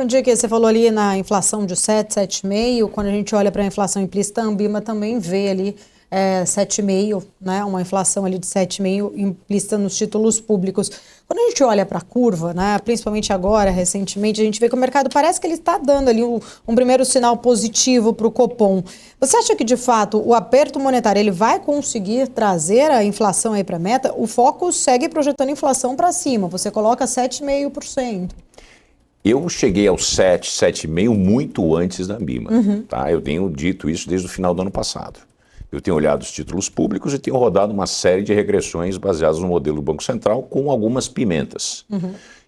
Bom dia, que você falou ali na inflação de 7, 7,5. Quando a gente olha para a inflação implícita, a Anbima também vê ali 7,5, né? Uma inflação ali de 7,5 implícita nos títulos públicos. Quando a gente olha para a curva, né, principalmente agora, recentemente, a gente vê que o mercado parece que ele está dando ali um primeiro sinal positivo para o Copom. Você acha que, de fato, o aperto monetário ele vai conseguir trazer a inflação aí para a meta? O foco segue projetando inflação para cima. Você coloca 7,5%. Eu cheguei aos 7, 7,5 muito antes da Anbima. Tá? Eu tenho dito isso desde o final do ano passado. Eu tenho olhado os títulos públicos e tenho rodado uma série de regressões baseadas no modelo do Banco Central com algumas pimentas.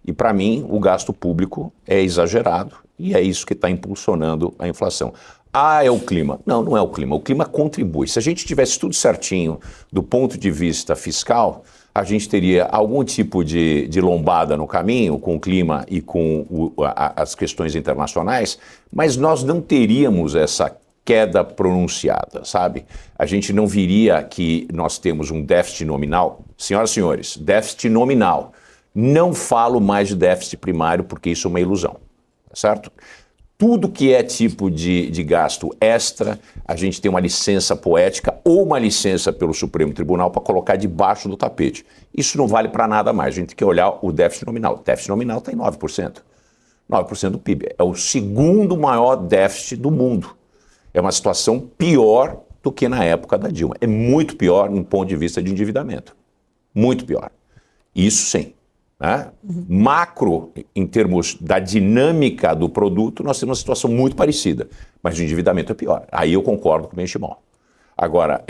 E para mim, o gasto público é exagerado e é isso que está impulsionando a inflação. Ah, é o clima. Não, não é o clima. O clima contribui. Se a gente tivesse tudo certinho do ponto de vista fiscal, a gente teria algum tipo de lombada no caminho com o clima e com as questões internacionais, mas nós não teríamos essa queda pronunciada, sabe? A gente não viria que nós temos um déficit nominal. Senhoras e senhores, déficit nominal. Não falo mais de déficit primário porque isso é uma ilusão, certo? Tudo que é tipo de gasto extra, a gente tem uma licença poética ou uma licença pelo Supremo Tribunal para colocar debaixo do tapete. Isso não vale para nada mais. A gente tem que olhar o déficit nominal. O déficit nominal está em 9%. 9% do PIB. É o segundo maior déficit do mundo. É uma situação pior do que na época da Dilma. É muito pior no ponto de vista de endividamento. Muito pior. Isso sim. Né? Macro, em termos da dinâmica do produto, nós temos uma situação muito parecida, mas o endividamento é pior. Aí eu concordo com o Benchimol. Agora,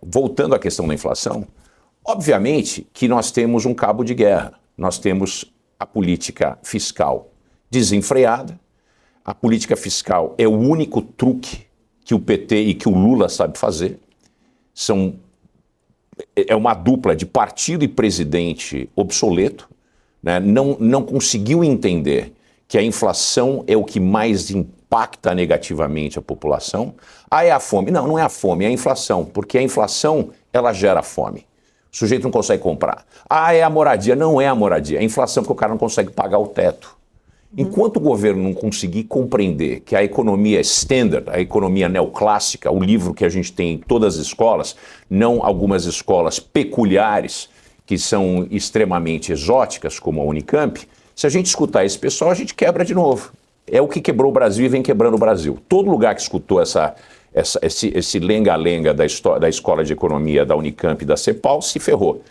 voltando à questão da inflação, obviamente que nós temos um cabo de guerra. Nós temos a política fiscal desenfreada. A política fiscal é o único truque que o PT e que o Lula sabe fazer. É uma dupla de partido e presidente obsoleto, né? Não conseguiu entender que a inflação é o que mais impacta negativamente a população. Ah, é a fome. Não, não é a fome, é a inflação, porque a inflação, ela gera fome. O sujeito não consegue comprar. Ah, é a moradia. Não é a moradia, é a inflação porque o cara não consegue pagar o teto. Enquanto o governo não conseguir compreender que a economia standard, a economia neoclássica, o livro que a gente tem em todas as escolas, não algumas escolas peculiares, que são extremamente exóticas, como a Unicamp, se a gente escutar esse pessoal, a gente quebra de novo. É o que quebrou o Brasil e vem quebrando o Brasil. Todo lugar que escutou esse lenga-lenga da Escola de Economia da Unicamp e da CEPAL se ferrou.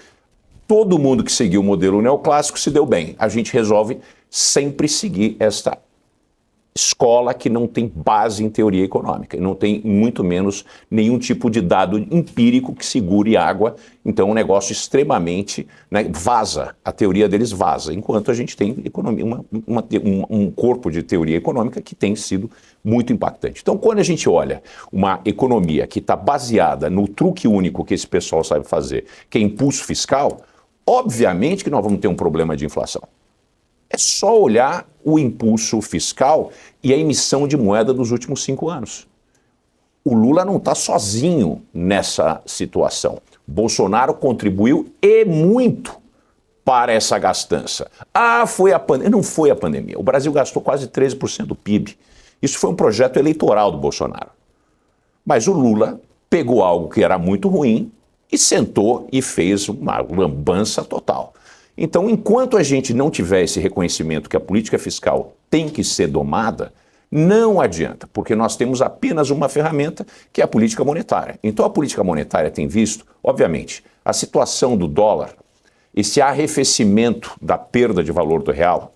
Todo mundo que seguiu o modelo neoclássico se deu bem. A gente resolve sempre seguir esta escola que não tem base em teoria econômica, e não tem muito menos nenhum tipo de dado empírico que segure água. Então é um negócio extremamente, né, vaza, a teoria deles vaza, enquanto a gente tem economia, um corpo de teoria econômica que tem sido muito impactante. Então quando a gente olha uma economia que está baseada no truque único que esse pessoal sabe fazer, que é impulso fiscal, obviamente que nós vamos ter um problema de inflação. É só olhar o impulso fiscal e a emissão de moeda dos últimos 5 anos. O Lula não está sozinho nessa situação. Bolsonaro contribuiu e muito para essa gastança. Ah, foi a pandemia. Não foi a pandemia. O Brasil gastou quase 13% do PIB. Isso foi um projeto eleitoral do Bolsonaro. Mas o Lula pegou algo que era muito ruim e sentou e fez uma lambança total. Então, enquanto a gente não tiver esse reconhecimento que a política fiscal tem que ser domada, não adianta, porque nós temos apenas uma ferramenta, que é a política monetária. Então, a política monetária tem visto, obviamente, a situação do dólar, esse arrefecimento da perda de valor do real,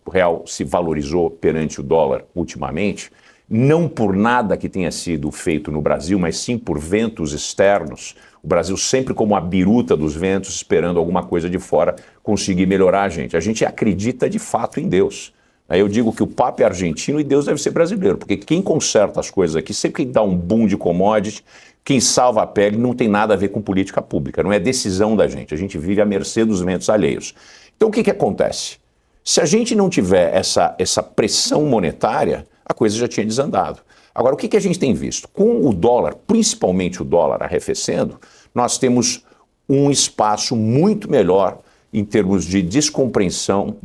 o real se valorizou perante o dólar ultimamente, não por nada que tenha sido feito no Brasil, mas sim por ventos externos. O Brasil sempre como a biruta dos ventos, esperando alguma coisa de fora conseguir melhorar a gente. A gente acredita de fato em Deus. Eu digo que o Papa é argentino e Deus deve ser brasileiro, porque quem conserta as coisas aqui, sempre que dá um boom de commodity, quem salva a pele não tem nada a ver com política pública, não é decisão da gente. A gente vive à mercê dos ventos alheios. Então o que acontece? Se a gente não tiver essa pressão monetária, a coisa já tinha desandado. Agora, o que a gente tem visto? Com o dólar, principalmente o dólar arrefecendo, nós temos um espaço muito melhor em termos de descompressão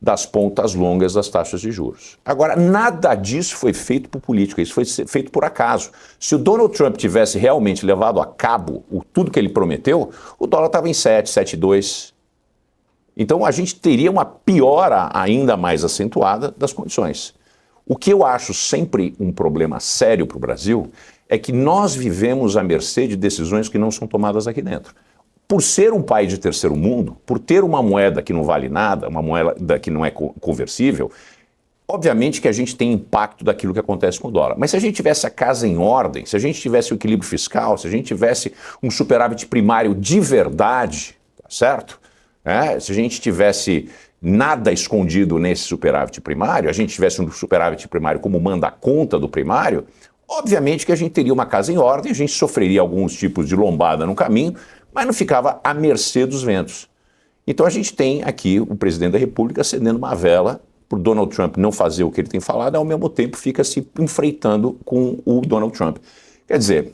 das pontas longas das taxas de juros. Agora, nada disso foi feito por política, isso foi feito por acaso. Se o Donald Trump tivesse realmente levado a cabo tudo que ele prometeu, o dólar estava em 7, 7,2. Então a gente teria uma piora ainda mais acentuada das condições. O que eu acho sempre um problema sério para o Brasil é que nós vivemos à mercê de decisões que não são tomadas aqui dentro. Por ser um país de terceiro mundo, por ter uma moeda que não vale nada, uma moeda que não é conversível, obviamente que a gente tem impacto daquilo que acontece com o dólar. Mas se a gente tivesse a casa em ordem, se a gente tivesse o equilíbrio fiscal, se a gente tivesse um superávit primário de verdade, tá certo? Se a gente tivesse nada escondido nesse superávit primário, a gente tivesse um superávit primário como manda a conta do primário, obviamente que a gente teria uma casa em ordem, a gente sofreria alguns tipos de lombada no caminho, mas não ficava à mercê dos ventos. Então a gente tem aqui o presidente da República acendendo uma vela por Donald Trump não fazer o que ele tem falado, ao mesmo tempo fica se enfreitando com o Donald Trump. Quer dizer,